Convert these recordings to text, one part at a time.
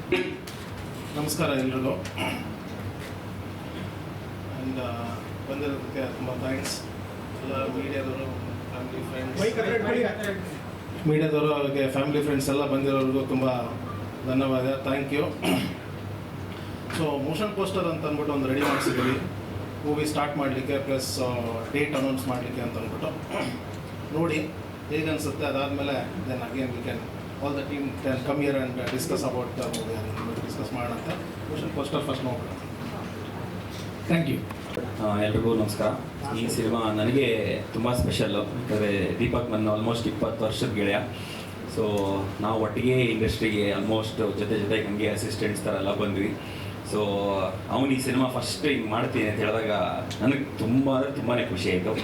ನಮಸ್ಕಾರ ಎಲ್ರಿಗೂ. ಆ್ಯಂಡ್ ಬಂದಿರೋದಕ್ಕೆ ತುಂಬ ಥ್ಯಾಂಕ್ಸ್. ಎಲ್ಲ ಮೀಡಿಯಾದವರು, ಫ್ಯಾಮಿಲಿ ಫ್ರೆಂಡ್ಸ್ ಎಲ್ಲ ಬಂದಿರೋರಿಗೂ ತುಂಬ ಧನ್ಯವಾದ, thank you. So motion poster ಅಂತ ಅಂದ್ಬಿಟ್ಟು ಒಂದು ರೆಡಿ ಮಾಡಿಸಿದ್ದೀವಿ ಮೂವಿ ಸ್ಟಾರ್ಟ್ ಮಾಡಲಿಕ್ಕೆ, ಪ್ಲಸ್ ಡೇಟ್ ಅನೌನ್ಸ್ ಮಾಡಲಿಕ್ಕೆ ಅಂತ ಅಂದ್ಬಿಟ್ಟು. ನೋಡಿ ಹೇಗೆ ಅನಿಸುತ್ತೆ, ಅದಾದಮೇಲೆ then again we can all the team can come here and discuss about the movie, discuss ಮಾಡೋಣ ಅಂತ. ಮೋಷನ್ ಪೋಸ್ಟರ್ ಫಸ್ಟ್ ನೋಡೋಣ. Thank you. ಎಲ್ರಿಗೂ ನಮಸ್ಕಾರ. ಈ ಸಿನಿಮಾ ನನಗೆ ತುಂಬ ಸ್ಪೆಷಲ್ಲು, ಯಾಕಂದರೆ ದೀಪಕ್ ನನ್ನ ಆಲ್ಮೋಸ್ಟ್ 20 ವರ್ಷದ ಗೆಳೆಯ. ಸೊ ನಾವು ಒಟ್ಟಿಗೆ ಇಂಡಸ್ಟ್ರಿಗೆ ಆಲ್ಮೋಸ್ಟ್ ಜೊತೆಗೆ ಹಂಗೆ ಅಸಿಸ್ಟೆಂಟ್ಸ್ ಥರ ಎಲ್ಲ ಬಂದ್ವಿ. ಸೊ ಅವನು ಈ ಸಿನಿಮಾ ಫಸ್ಟ್ ಹಿಂಗೆ ಮಾಡ್ತೀನಿ ಅಂತ ಹೇಳಿದಾಗ ನನಗೆ ತುಂಬಾ ಖುಷಿ ಆಯಿತು.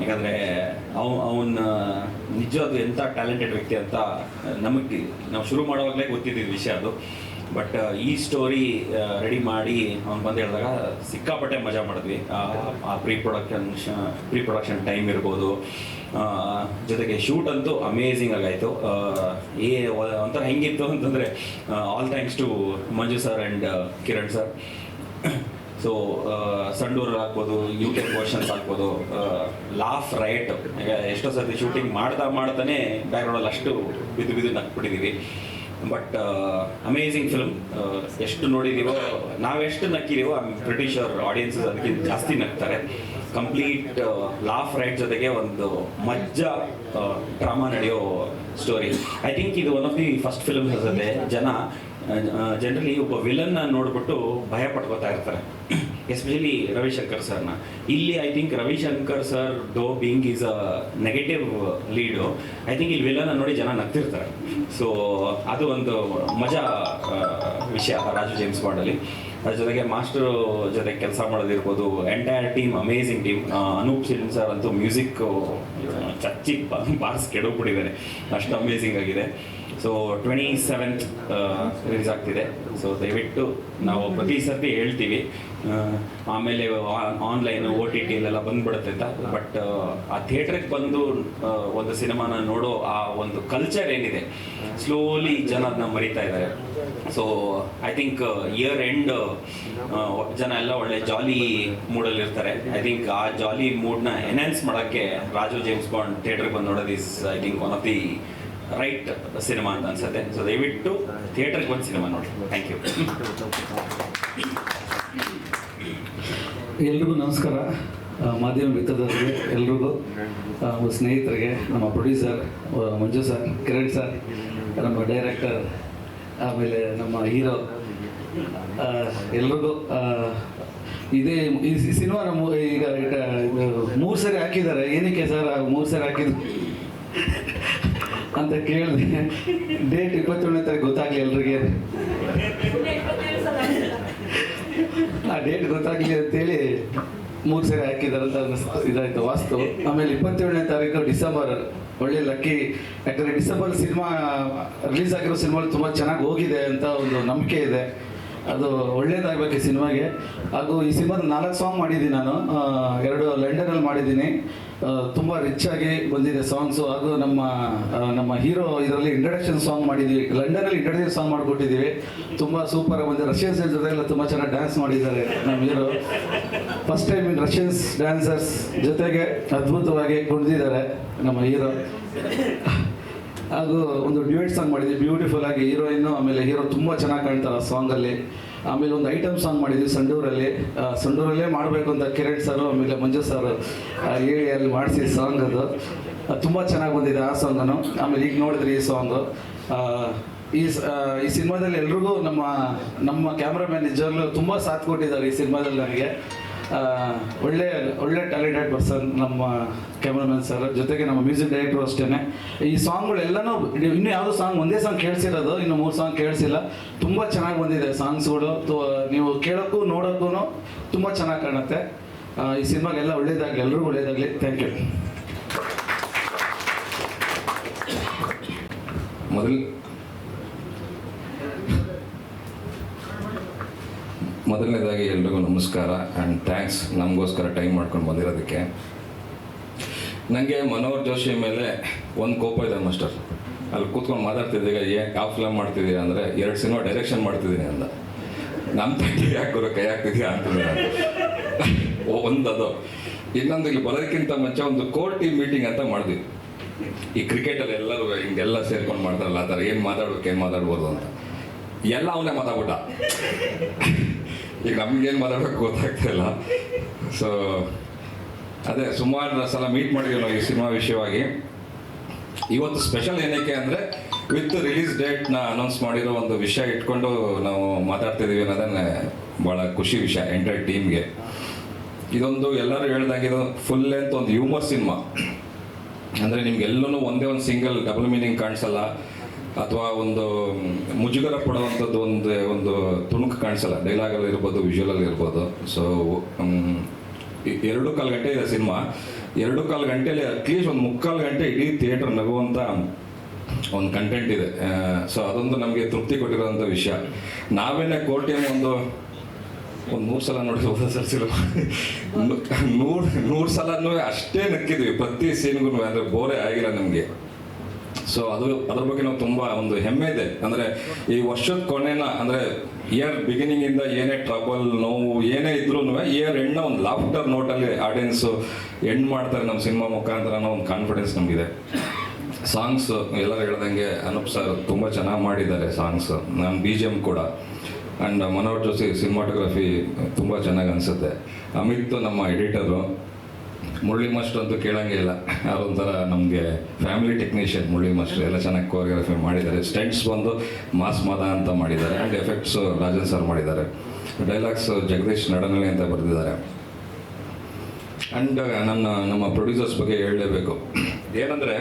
ಯಾಕಂದರೆ ಅವನ ನಿಜವಾದ ಎಂಥ ಟ್ಯಾಲೆಂಟೆಡ್ ವ್ಯಕ್ತಿ ಅಂತ ನಾವು ಶುರು ಮಾಡುವಾಗಲೇ ಗೊತ್ತಿದ್ದಿದ್ದು ವಿಷಯ ಅದು. ಬಟ್ ಈ ಸ್ಟೋರಿ ರೆಡಿ ಮಾಡಿ ಅವ್ನು ಬಂದು ಹೇಳಿದಾಗ ಸಿಕ್ಕಾಪಟ್ಟೆ ಮಜಾ ಮಾಡಿದ್ವಿ. ಆ ಪ್ರೀ ಪ್ರೊಡಕ್ಷನ್ ಟೈಮ್ ಇರ್ಬೋದು, ಜೊತೆಗೆ ಶೂಟ್ ಅಂತೂ ಅಮೇಝಿಂಗ್ ಆಗಾಯಿತು. ಒಂಥರ ಹೆಂಗಿತ್ತು ಅಂತಂದರೆ all thanks to Manju sir and Kiran sir. So Sandur ಆಗ್ಬೋದು, ಯೂಟ್ಯೂಬ್ ವರ್ಷನ್ಸ್ ಆಗ್ಬೋದು, ಲಾಫ್ ರೈಟ್. ಎಷ್ಟೋ ಸರ್ತಿ ಶೂಟಿಂಗ್ ಮಾಡ್ತಾನೆ ಬ್ಯಾಕ್ಗ್ರೌಂಡಲ್ಲಿ ಅಷ್ಟು ಬಿದ್ದು ನಕ್ಬಿಟ್ಟಿದ್ದೀವಿ. But amazing film. ಎಷ್ಟು ನೋಡಿದ್ದೀವೋ, ನಾವೆಷ್ಟು ನಕ್ಕಿದ್ದೀವೋ I am pretty sure audiences ಅದಕ್ಕಿಂತ ಜಾಸ್ತಿ ನಗ್ತಾರೆ. ಕಂಪ್ಲೀಟ್ ಲಾಫ್ ರೈಟ್ ಜೊತೆಗೆ ಒಂದು ಮಜ್ಜಾ ಡ್ರಾಮಾ ನಡೆಯೋ ಸ್ಟೋರಿ. ಐ ಥಿಂಕ್ ಇದು one of the first films ಅನ್ಸುತ್ತೆ. ಜನರಲಿ ಒಬ್ಬ ವಿಲನ್ನ ನೋಡ್ಬಿಟ್ಟು ಭಯ ಪಡ್ಕೋತಾ ಇರ್ತಾರೆ, ಎಸ್ಪೆಷಲಿ ರವಿಶಂಕರ್ ಸರ್ನ. ಇಲ್ಲಿ ಐ ಥಿಂಕ್ ರವಿಶಂಕರ್ ಸರ್ ದೋ being is a negative lead, I think ಇಲ್ಲಿ ವಿಲನ್ನ ನೋಡಿ ಜನ ನಗ್ತಿರ್ತಾರೆ. ಸೊ ಅದು ಒಂದು ಮಜಾ ವಿಷಯ ರಾಜು ಜೇಮ್ಸ್ ಬಾಂಡಲ್ಲಿ. ಅದ್ರ ಜೊತೆಗೆ ಮಾಸ್ಟರ್ ಜೊತೆ ಕೆಲಸ ಮಾಡೋದಿರ್ಬೋದು, entire team amazing team. Anoop Seelin sir ಅಂತೂ ಮ್ಯೂಸಿಕ್ ಚಚ್ಚಿ ಬಾರ್ಸ್ ಕೆಡೋಗ್ಬಿಟ್ಟಿದ್ದಾರೆ, ಅಷ್ಟು ಅಮೇಝಿಂಗ್ ಆಗಿದೆ. ಸೊ 27th ರಿಲೀಸ್ ಆಗ್ತಿದೆ. ಸೊ ದಯವಿಟ್ಟು ನಾವು ಪ್ರತಿ ಸರ್ತಿ ಹೇಳ್ತೀವಿ, ಆಮೇಲೆ ಆನ್ಲೈನು OTT ಎಲ್ಲ ಬಂದ್ಬಿಡುತ್ತೆ ಅಂತ. ಬಟ್ ಆ ಥಿಯೇಟ್ರಿಗೆ ಬಂದು ಒಂದು ಸಿನಿಮಾನ ನೋಡೋ ಆ ಒಂದು ಕಲ್ಚರ್ ಏನಿದೆ, ಸ್ಲೋಲಿ ಜನ ಅದನ್ನ ಮರಿತಾ ಇದ್ದಾರೆ. So I think year end ಜನ ಎಲ್ಲ ಒಳ್ಳೆ ಜಾಲಿ ಮೂಡಲ್ಲಿ ಇರ್ತಾರೆ. ಐ ಥಿಂಕ್ ಆ ಜಾಲಿ ಮೂಡ್ನ ಎನ್ಹಾನ್ಸ್ ಮಾಡೋಕ್ಕೆ ರಾಜು ಜೇಮ್ಸ್ ಬಾಂಡ್ ಥಿಯೇಟ್ರಿಗೆ ಬಂದು ನೋಡೋದು is I think one of the right cinema ಅಂತ ಅನ್ಸುತ್ತೆ. ಸೊ ದಯವಿಟ್ಟು ಥಿಯೇಟರ್ಗೆ ಬಂದು ಸಿನಿಮಾ ನೋಡಿ. Thank you. ಎಲ್ರಿಗೂ ನಮಸ್ಕಾರ. ಮಾಧ್ಯಮ ಮಿತ್ರರಿಗೆ ಎಲ್ರಿಗೂ, ಸ್ನೇಹಿತರಿಗೆ, ನಮ್ಮ producer Manju sir, Kiran sir, ನಮ್ಮ ಡೈರೆಕ್ಟರ್, ಆಮೇಲೆ ನಮ್ಮ ಹೀರೋ, ಎಲ್ರಿಗೂ ಈ ಸಿನಿಮಾ ಈಗ 3 ಸರಿ ಹಾಕಿದ್ದಾರೆ. ಏನಕ್ಕೆ ಸರ್ 3 ಸರಿ ಹಾಕಿದ್ರು ಅಂತ ಕೇಳಿದೆ. ಡೇಟ್ 27ನೇ ತಾರೀಕು ಗೊತ್ತಾಗಲಿ ಎಲ್ರಿಗೆ, ಆ ಡೇಟ್ ಗೊತ್ತಾಗಲಿ ಅಂತೇಳಿ 3 ಸರಿ ಹಾಕಿದ್ದಾರೆ ಅಂತ ಇದಾಯಿತು ವಾಸ್ತು. ಆಮೇಲೆ 27ನೇ ತಾರೀಕು ಡಿಸೆಂಬರ್, ಒಳ್ಳೆ ಲಕ್ಕಿ. ಯಾಕಂದರೆ ಡಿಸೆಂಬರ್ ಸಿನಿಮಾ ರಿಲೀಸ್ ಆಗಿರೋ ಸಿನಿಮಾಗಳು ತುಂಬ ಚೆನ್ನಾಗಿ ಹೋಗಿದೆ ಅಂತ ಒಂದು ನಂಬಿಕೆ ಇದೆ. ಅದು ಒಳ್ಳೇದಾಗಬೇಕು ಈ ಸಿನಿಮಾಗೆ. ಹಾಗೂ ಈ ಸಿನಿಮಾದ 4 ಸಾಂಗ್ ಮಾಡಿದ್ದೀನಿ ನಾನು, 2 ಲಂಡನಲ್ಲಿ ಮಾಡಿದ್ದೀನಿ. ತುಂಬ ರಿಚ್ ಆಗಿ ಬಂದಿದೆ ಸಾಂಗ್ಸು. ಹಾಗೂ ನಮ್ಮ ಹೀರೋ ಇದರಲ್ಲಿ ಇಂಟ್ರಡಕ್ಷನ್ ಸಾಂಗ್ ಮಾಡಿದ್ದೀವಿ, ಲಂಡನಲ್ಲಿ ಇಂಟ್ರಡಕ್ಷನ್ ಸಾಂಗ್ ಮಾಡಿಕೊಟ್ಟಿದ್ದೀವಿ. ತುಂಬ ಸೂಪರ್ ಬಂದಿದೆ. ರಷ್ಯನ್ಸ್ ಜೊತೆ ಎಲ್ಲ ತುಂಬ ಚೆನ್ನಾಗಿ ಡ್ಯಾನ್ಸ್ ಮಾಡಿದ್ದಾರೆ ನಮ್ಮ hero. First time in Russians dancers ಜೊತೆಗೆ ಅದ್ಭುತವಾಗಿ ಕುಣಿದಿದ್ದಾರೆ ನಮ್ಮ ಹೀರೋ. ಹಾಗೂ ಒಂದು ಡ್ಯೂಯೆಟ್ ಸಾಂಗ್ ಮಾಡಿದ್ವಿ ಬ್ಯೂಟಿಫುಲ್ ಆಗಿ, ಹೀರೋಯಿನ್ನು ಆಮೇಲೆ ಹೀರೋ ತುಂಬ ಚೆನ್ನಾಗಿ ಕಾಣ್ತಾರೆ ಆ ಸಾಂಗಲ್ಲಿ. ಆಮೇಲೆ ಒಂದು ಐಟಮ್ ಸಾಂಗ್ ಮಾಡಿದ್ವಿ ಸಂಡೂರಲ್ಲೇ ಮಾಡಬೇಕು ಅಂತ ಕಿರಣ್ ಸರ್ ಆಮೇಲೆ ಮಂಜು ಸರ್ ಹೇಳಿ ಅಲ್ಲಿ ಮಾಡಿಸಿ ಸಾಂಗ್. ಅದು ತುಂಬ ಚೆನ್ನಾಗಿ ಬಂದಿದೆ ಆ ಸಾಂಗನು. ಆಮೇಲೆ ಈಗ ನೋಡಿದ್ರಿ ಈ ಸಾಂಗು. ಈ ಸಿನಿಮಾದಲ್ಲಿ ಎಲ್ರಿಗೂ ನಮ್ಮ ಕ್ಯಾಮ್ರಾಮ್ಯಾನ್ ನಿಜವಾಗ್ಲೂ ತುಂಬ ಸಾಥ್ ಕೊಟ್ಟಿದ್ದಾರೆ ಈ ಸಿನಿಮಾದಲ್ಲಿ ನನಗೆ. ಒಳ್ಳೆ ಟ್ಯಾಲೆಂಟೆಡ್ ಪರ್ಸನ್ ನಮ್ಮ ಕ್ಯಾಮ್ರಾಮನ್ ಸರ್, ಜೊತೆಗೆ ನಮ್ಮ ಮ್ಯೂಸಿಕ್ ಡೈರೆಕ್ಟರ್ ಅಷ್ಟೇ. ಈ ಸಾಂಗ್ಗಳೆಲ್ಲನೂ ಇನ್ನೂ ಯಾವುದೋ ಸಾಂಗ್ ಒಂದೇ ಸಾಂಗ್ ಕೇಳಿಸಿರೋದು, ಇನ್ನು 3 ಸಾಂಗ್ ಕೇಳಿಸಿಲ್ಲ. ತುಂಬ ಚೆನ್ನಾಗಿ ಬಂದಿದೆ ಸಾಂಗ್ಸ್ಗಳು. ನೀವು ಕೇಳೋಕ್ಕೂ ನೋಡೋಕ್ಕೂ ತುಂಬ ಚೆನ್ನಾಗಿ ಕಾಣುತ್ತೆ. ಈ ಸಿನಿಮಾಗೆಲ್ಲ ಒಳ್ಳೇದಾಗಲಿ, ಎಲ್ರಿಗೂ ಒಳ್ಳೇದಾಗಲಿ. Thank you. ಮೊದಲನೇದಾಗಿ ಎಲ್ರಿಗೂ ನಮಸ್ಕಾರ ಆ್ಯಂಡ್ ಥ್ಯಾಂಕ್ಸ್ ನಮಗೋಸ್ಕರ ಟೈಮ್ ಮಾಡ್ಕೊಂಡು ಬಂದಿರೋದಕ್ಕೆ. ನನಗೆ ಮನೋಹರ್ ಜೋಶಿ ಮೇಲೆ ಒಂದು ಕೋಪ ಇದೆ ಮಾಸ್ಟರ್. ಅಲ್ಲಿ ಕೂತ್ಕೊಂಡು ಮಾತಾಡ್ತಿದ್ದೆ, ಯಾವ ಫಿಲಮ್ ಮಾಡ್ತಿದ್ದೀರಾ ಅಂದರೆ 2 ಸಿನಿಮಾ ಡೈರೆಕ್ಷನ್ ಮಾಡ್ತಿದ್ದೀನಿ ಅಂದ. ನಮ್ಮ ತಂಗಿಗೆ ಯಾಕೆ ಗುರು ಕೈ ಹಾಕ್ತಿದ್ದೀರಾ ಅಂತಂದ್ರೆ ಒಂದದು. ಇನ್ನೊಂದು ಇಲ್ಲಿ ಬರೋದಕ್ಕಿಂತ ಮುಂಚೆ ಒಂದು ಕೋರ್ ಟೀಮ್ ಮೀಟಿಂಗ್ ಅಂತ ಮಾಡಿದ್ವಿ. ಈ ಕ್ರಿಕೆಟಲ್ಲಿ ಎಲ್ಲರೂ ಹಿಂಗೆಲ್ಲ ಸೇರ್ಕೊಂಡು ಮಾಡ್ತಾರಲ್ಲ ಆ ಥರ, ಏನು ಮಾತಾಡ್ಬೋದು ಅಂತ ಎಲ್ಲ ಅವನೇ ಮಾತಾಡ್ಬಿಟ್ಟ. ಈಗ ನಮ್ಗೇನು ಮಾತಾಡೋಕೆ ಗೊತ್ತಾಗ್ತಾ ಇಲ್ಲ. ಸೊ ಅದೇ ಸುಮಾರು ಸಲ ಮೀಟ್ ಮಾಡಿದ್ವಿ ನಾವು ಈ ಸಿನಿಮಾ ವಿಷಯವಾಗಿ. ಇವತ್ತು ಸ್ಪೆಷಲ್ ಏನಕ್ಕೆ ಅಂದರೆ ವಿತ್ ರಿಲೀಸ್ ಡೇಟ್ನ ಅನೌನ್ಸ್ ಮಾಡಿರೋ ಒಂದು ವಿಷಯ ಇಟ್ಕೊಂಡು ನಾವು ಮಾತಾಡ್ತಿದ್ದೀವಿ ಅನ್ನೋದನ್ನೇ ಭಾಳ ಖುಷಿ ವಿಷಯ ಎಂಟೈರ್ ಟೀಮ್ಗೆ. ಇದೊಂದು ಎಲ್ಲರೂ ಹೇಳ್ದಂಗೆ ಇದು ಫುಲ್ ಲೆಂತ್ ಒಂದು ಹ್ಯೂಮರ್ ಸಿನಿಮಾ. ಅಂದರೆ ನಿಮ್ಗೆಲ್ಲೂ ಒಂದೇ ಒಂದು ಸಿಂಗಲ್ ಡಬಲ್ ಮೀನಿಂಗ್ ಕಾಣಿಸಲ್ಲ, ಅಥವಾ ಒಂದು ಮುಜುಗರ ಪಡುವಂಥದ್ದು ಒಂದು ತುಣುಕು ಕಾಣಿಸಲ್ಲ. ಡೈಲಾಗಲ್ಲಿ ಇರ್ಬೋದು, ವಿಜುವಲಲ್ಲಿ ಇರ್ಬೋದು. ಸೊ 2.25 ಗಂಟೆ ಇದೆ ಸಿನಿಮಾ. 2.25 ಗಂಟೆಯಲ್ಲಿ ಅಟ್ಲೀಸ್ಟ್ ಒಂದು 3/4 ಗಂಟೆ ಇಡೀ ಥಿಯೇಟರ್ ನಗುವಂಥ ಒಂದು ಕಂಟೆಂಟ್ ಇದೆ. ಸೊ ಅದೊಂದು ನಮಗೆ ತೃಪ್ತಿ ಕೊಟ್ಟಿರೋಂಥ ವಿಷಯ. ನಾವೇನೇ ಕೋರ್ಟಿಯಂ ಒಂದು 100 ಸಲ ನೋಡಿರ್ಬೋದು ಸರ್ ಸಿನಿಮಾ. 100 ಸಲನೂ ಅಷ್ಟೇ ನಕ್ಕಿದ್ವಿ ಪ್ರತಿ ಸೀನ್ಗೂ, ಅಂದರೆ ಬೋರೇ ಆಗಿಲ್ಲ ನಮಗೆ. ಸೊ ಅದ್ರ ಬಗ್ಗೆ ನಾವು ತುಂಬ ಒಂದು ಹೆಮ್ಮೆ ಇದೆ. ಅಂದರೆ ಈ ವರ್ಷದ ಕೊನೆನ, ಅಂದರೆ ಇಯರ್ ಬಿಗಿನಿಂಗಿಂದ ಏನೇ ಟ್ರಬಲ್, ನೋವು ಏನೇ ಇದ್ರೂ ಇಯರ್ ಎಂಡ್ನ ಒಂದು ಲಾಫ್ಟರ್ ನೋಟಲ್ಲಿ ಆಡಿಯನ್ಸು ಎಂಡ್ ಮಾಡ್ತಾರೆ ನಮ್ಮ ಸಿನಿಮಾ ಮುಖಾಂತರ ಅನ್ನೋ ಒಂದು ಕಾನ್ಫಿಡೆನ್ಸ್ ನಮಗಿದೆ. ಸಾಂಗ್ಸ್ ಎಲ್ಲರೂ ಹೇಳ್ದಂಗೆ ಅನೂಪ್ ಸರ್ ತುಂಬ ಚೆನ್ನಾಗಿ ಮಾಡಿದ್ದಾರೆ ಸಾಂಗ್ಸ್. ನಾನು BGM ಕೂಡ. ಆ್ಯಂಡ್ ಮನೋಹರ್ ಜೋಶಿ ಸಿನಿಮಾಟೋಗ್ರಫಿ ತುಂಬ ಚೆನ್ನಾಗಿ ಅನಿಸುತ್ತೆ. ಅಮಿತ್ ನಮ್ಮ ಎಡಿಟರು. ಮುರಳಿ ಮಾಸ್ಟರ್ ಅಂತೂ ಕೇಳಂಗೆ ಇಲ್ಲ, ಯಾರೊಂಥರ ನಮಗೆ ಫ್ಯಾಮಿಲಿ ಟೆಕ್ನಿಷಿಯನ್ ಮುರಳಿ ಮಾಸ್ಟರ್. ಎಲ್ಲ ಚೆನ್ನಾಗಿ ಕೋರಿಯೋಗ್ರಫಿ ಮಾಡಿದ್ದಾರೆ. ಸ್ಟೆಂಟ್ಸ್ ಬಂದು ಮಾಸ್ ಮಾದ ಅಂತ ಮಾಡಿದ್ದಾರೆ. ಆ್ಯಂಡ್ ಎಫೆಕ್ಟ್ಸ್ ರಾಜನ್ ಸರ್ ಮಾಡಿದ್ದಾರೆ. ಡೈಲಾಗ್ಸ್ ಜಗದೀಶ್ ನಡನಳ್ಳಿ ಅಂತ ಬರೆದಿದ್ದಾರೆ. ಆ್ಯಂಡ್ ನಮ್ಮ ಪ್ರೊಡ್ಯೂಸರ್ಸ್ ಬಗ್ಗೆ ಹೇಳಲೇಬೇಕು. ಏನಂದರೆ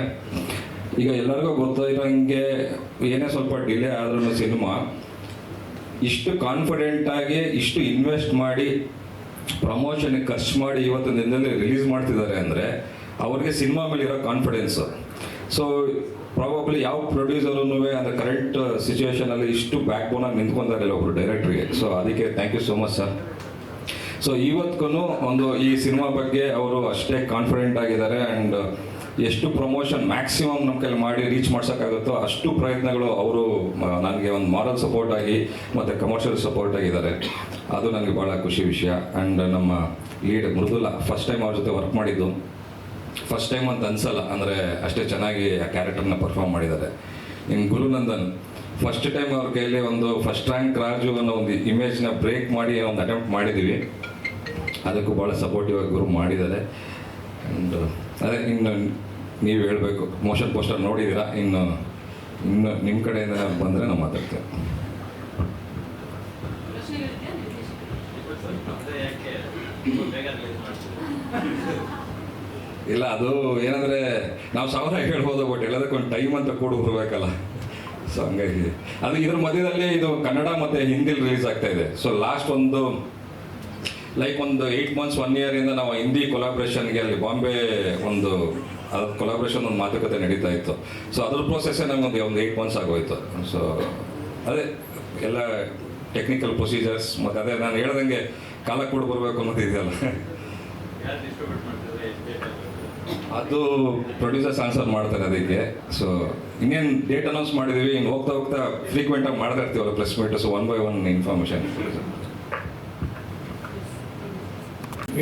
ಈಗ ಎಲ್ಲರಿಗೂ ಗೊತ್ತಿರೋಂಗೆ ಏನೇ ಸ್ವಲ್ಪ ಡಿಲೇ ಆದ್ರೂ ಸಿನಿಮಾ ಇಷ್ಟು ಕಾನ್ಫಿಡೆಂಟಾಗಿ ಇಷ್ಟು ಇನ್ವೆಸ್ಟ್ ಮಾಡಿ ಪ್ರಮೋಷನ್ಗೆ ಖರ್ಚು ಮಾಡಿ ಇವತ್ತು ದಿನದಲ್ಲಿ ರಿಲೀಸ್ ಮಾಡ್ತಿದ್ದಾರೆ ಅಂದರೆ ಅವ್ರಿಗೆ ಸಿನಿಮಾ ಮೇಲೆ ಇರೋ ಕಾನ್ಫಿಡೆನ್ಸು. ಸೊ ಪ್ರಾಬಬ್ಲಿ ಯಾವ ಪ್ರೊಡ್ಯೂಸರೂ ಅಂದರೆ ಕರೆಂಟ್ ಸಿಚುವೇಶನಲ್ಲಿ ಇಷ್ಟು ಬ್ಯಾಕ್ ಬೋನಾಗಿ ನಿಂತ್ಕೊಂಡಾರಿಲ್ಲ ಒಬ್ಬರು ಡೈರೆಕ್ಟ್ರಿಗೆ. ಸೊ ಅದಕ್ಕೆ thank you so much sir. So ಇವತ್ತಿಗೂ ಒಂದು ಈ ಸಿನಿಮಾ ಬಗ್ಗೆ ಅವರು ಅಷ್ಟೇ ಕಾನ್ಫಿಡೆಂಟ್ ಆಗಿದ್ದಾರೆ. ಆ್ಯಂಡ್ ಎಷ್ಟು ಪ್ರಮೋಷನ್ ಮ್ಯಾಕ್ಸಿಮಮ್ ನಮ್ಮ ಕೈಲಿ ಮಾಡಿ ರೀಚ್ ಮಾಡ್ಸೋಕ್ಕಾಗುತ್ತೋ ಅಷ್ಟು ಪ್ರಯತ್ನಗಳು ಅವರು ನನಗೆ ಒಂದು ಮಾರಲ್ ಸಪೋರ್ಟ್ ಆಗಿ ಮತ್ತು ಕಮರ್ಷಿಯಲ್ ಸಪೋರ್ಟ್ ಆಗಿದ್ದಾರೆ. ಅದು ನನಗೆ ಭಾಳ ಖುಷಿ ವಿಷಯ. ಆ್ಯಂಡ್ ನಮ್ಮ ಲೀಡ್ ಮೃದುಲ ಫಸ್ಟ್ ಟೈಮ್ ಅವ್ರ ಜೊತೆ ವರ್ಕ್ ಮಾಡಿದ್ದು. ಫಸ್ಟ್ ಟೈಮ್ ಅಂತ ಅನಿಸಲ್ಲ, ಅಂದರೆ ಅಷ್ಟೇ ಚೆನ್ನಾಗಿ ಆ ಕ್ಯಾರೆಕ್ಟರ್ನ ಪರ್ಫಾರ್ಮ್ ಮಾಡಿದ್ದಾರೆ. ಇನ್ನು ಗುರುನಂದನ್ ಫಸ್ಟ್ ಟೈಮ್ ಅವ್ರ ಕೈಯಲ್ಲಿ ಒಂದು ಫಸ್ಟ್ ರ್ಯಾಂಕ್ ರಾಜು ಅನ್ನೋ ಒಂದು ಇಮೇಜ್ನ ಬ್ರೇಕ್ ಮಾಡಿ ಒಂದು ಅಟೆಂಪ್ಟ್ ಮಾಡಿದ್ದೀವಿ. ಅದಕ್ಕೂ ಭಾಳ ಸಪೋರ್ಟಿವ್ ಆಗಿ ಗುರು ಮಾಡಿದ್ದಾರೆ. ಆ್ಯಂಡ್ ಅದೇ ಇನ್ನು ನೀವು ಹೇಳಬೇಕು, ಮೋಷನ್ ಪೋಸ್ಟರ್ ನೋಡಿದ್ದೀರಾ, ಇನ್ನು ನಿಮ್ಮ ಕಡೆಯಿಂದ ಬಂದರೆ ನಾವು ಮಾತಾಡ್ತೇವೆ. ಇಲ್ಲ, ಅದು ಏನಂದರೆ ನಾವು 1000 ಹೇಳ್ಬೋದು, ಬಟ್ ಎಲ್ಲದಕ್ಕೊಂದು ಟೈಮ್ ಅಂತ ಕೂಡ ಬರಬೇಕಲ್ಲ. ಸೊ ಹಂಗಾಗಿ ಅದು ಇದ್ರ ಮಧ್ಯದಲ್ಲಿ ಇದು ಕನ್ನಡ ಮತ್ತು ಹಿಂದಿಲಿ ರಿಲೀಸ್ ಆಗ್ತಾ ಇದೆ. ಸೊ ಲಾಸ್ಟ್ ಒಂದು 8 ಮಂತ್ಸ್ 1 ಇಯರಿಂದ ನಾವು ಹಿಂದಿ ಕೊಲಾಬ್ರೇಷನ್ಗೆ ಅಲ್ಲಿ ಬಾಂಬೆ ಒಂದು ಅದ್ರ ಕೊಲಾಬ್ರೇಷನ್ ಒಂದು ಮಾತುಕತೆ ನಡೀತಾ ಇತ್ತು. ಸೊ ಅದ್ರ ಪ್ರೋಸೆಸ್ಸೇ ನಮಗೆ ಒಂದು 8 ಮಂತ್ಸ್ ಆಗೋಯ್ತು. ಸೊ ಅದೇ ಎಲ್ಲ ಟೆಕ್ನಿಕಲ್ ಪ್ರೊಸೀಜರ್ಸ್ ಮತ್ತು ಅದೇ ನಾನು ಹೇಳ್ದಂಗೆ ಕಾಲ ಕೂಡ ಬರಬೇಕು ಅನ್ನೋದು ಇದೆಯಲ್ಲ, ಅದು ಪ್ರೊಡ್ಯೂಸರ್ಸ್ ಆನ್ಸರ್ ಮಾಡ್ತಾರೆ ಅದಕ್ಕೆ. ಸೊ ಇನ್ನೇನು ಡೇಟ್ ಅನೌನ್ಸ್ ಮಾಡಿದ್ದೀವಿ, ಇನ್ನು ಹೋಗ್ತಾ ಹೋಗ್ತಾ ಫ್ರೀಕ್ವೆಂಟಾಗಿ ಮಾಡ್ತಾ ಇರ್ತೀವಲ್ಲ press meet. So 1 by 1 information.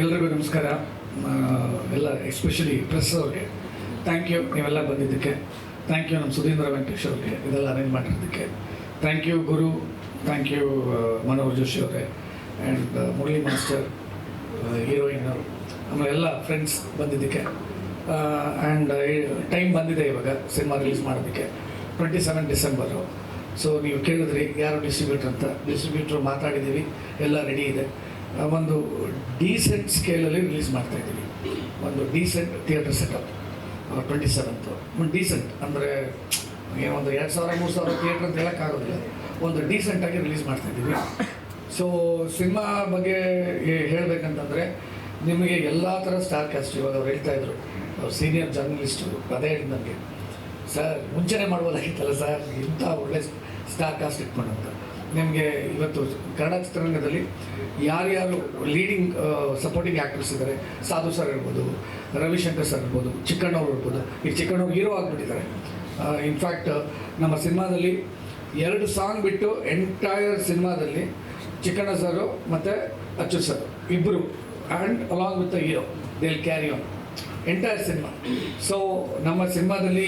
ಎಲ್ರಿಗೂ ನಮಸ್ಕಾರ. ಎಲ್ಲ ಎಸ್ಪೆಷಲಿ ಪ್ರೆಸ್ ಅವ್ರಿಗೆ ಥ್ಯಾಂಕ್ ಯು, ನೀವೆಲ್ಲ ಬಂದಿದ್ದಕ್ಕೆ ಥ್ಯಾಂಕ್ ಯು. ನಮ್ಮ ಸುಧೀಂದ್ರ ವೆಂಕಟೇಶ್ ಅವ್ರಿಗೆ ಇದೆಲ್ಲ ಅರೇಂಜ್ ಮಾಡಿರೋದಕ್ಕೆ ಥ್ಯಾಂಕ್ ಯು. ಗುರು ಥ್ಯಾಂಕ್ ಯು. ಮನೋಹರ್ ಜೋಶಿ ಅವರೇ ಆ್ಯಂಡ್ ಮುರಳಿ ಮಾಸ್ಟರ್, ಹೀರೋಯಿನ್, ಆಮೇಲೆ ಎಲ್ಲ ಫ್ರೆಂಡ್ಸ್ ಬಂದಿದ್ದಕ್ಕೆ. ಆ್ಯಂಡ್ ಟೈಮ್ ಬಂದಿದೆ ಇವಾಗ ಸಿನಿಮಾ ರಿಲೀಸ್ ಮಾಡೋದಕ್ಕೆ 27 ಡಿಸೆಂಬರು. ಸೊ ನೀವು ಕೇಳಿದ್ರಿ ಯಾರು ಡಿಸ್ಟ್ರಿಬ್ಯೂಟ್ರ್ ಅಂತ. ಡಿಸ್ಟ್ರಿಬ್ಯೂಟ್ರು ಮಾತಾಡಿದ್ದೀವಿ, ಎಲ್ಲ ರೆಡಿ ಇದೆ. ಒಂದು ಡೀಸೆಂಟ್ ಸ್ಕೇಲಲ್ಲಿ ರಿಲೀಸ್ ಮಾಡ್ತಾಯಿದ್ದೀವಿ. ಒಂದು ಡೀಸೆಂಟ್ ಥಿಯೇಟರ್ ಸೆಟಪ್ 27th. ಒಂದು ಡೀಸೆಂಟ್ ಅಂದರೆ ಏನೊಂದು 2000-3000 ಥಿಯೇಟ್ರ್ ಅಂತ ಹೇಳೋಕ್ಕಾಗೋದಿಲ್ಲ. ಒಂದು ಡೀಸೆಂಟಾಗಿ ರಿಲೀಸ್ ಮಾಡ್ತಾಯಿದ್ದೀವಿ. ಸೊ ಸಿನಿಮಾ ಬಗ್ಗೆ ಹೇಳಬೇಕಂತಂದರೆ ನಿಮಗೆ ಎಲ್ಲ ಥರ ಸ್ಟಾರ್ ಕ್ಯಾಸ್ಟ್ ಇವಾಗ ಅವ್ರು ಹೇಳ್ತಾಯಿದ್ರು, ಅವ್ರು ಸೀನಿಯರ್ ಜರ್ನಲಿಸ್ಟು ಅದೇ ಹೇಳಿ ನನಗೆ, ಸರ್ ಮುಂಚೆನೇ ಮಾಡ್ಬೋದಾಗಿತ್ತಲ್ಲ ಸರ್, ಇಂಥ ಒಳ್ಳೆ ಸ್ಟಾರ್ ಕಾಸ್ಟ್ ಇಟ್ಕೊಂಡು ಅಂತ. ನಿಮಗೆ ಇವತ್ತು ಕನ್ನಡ ಚಿತ್ರರಂಗದಲ್ಲಿ ಯಾರ್ಯಾರು ಲೀಡಿಂಗ್ ಸಪೋರ್ಟಿಂಗ್ ಆ್ಯಕ್ಟರ್ಸ್ ಇದ್ದಾರೆ, ಸಾಧು ಸರ್ ಇರ್ಬೋದು, ರವಿಶಂಕರ್ ಸರ್ ಇರ್ಬೋದು, ಚಿಕ್ಕಣ್ಣವ್ರು ಇರ್ಬೋದು. ಈಗ ಚಿಕ್ಕಣ್ಣವ್ರು ಹೀರೋ ಆಗಿಬಿಟ್ಟಿದ್ದಾರೆ. ಇನ್ಫ್ಯಾಕ್ಟ್ ನಮ್ಮ ಸಿನಿಮಾದಲ್ಲಿ 2 ಸಾಂಗ್ ಬಿಟ್ಟು ಎಂಟೈರ್ ಸಿನಿಮಾದಲ್ಲಿ ಚಿಕ್ಕಣ್ಣ ಸರು ಮತ್ತು ಅಚ್ಚು ಸರ್ ಇಬ್ಬರು and along with the hero they will carry on entire cinema. So ನಮ್ಮ ಸಿನಿಮಾದಲ್ಲಿ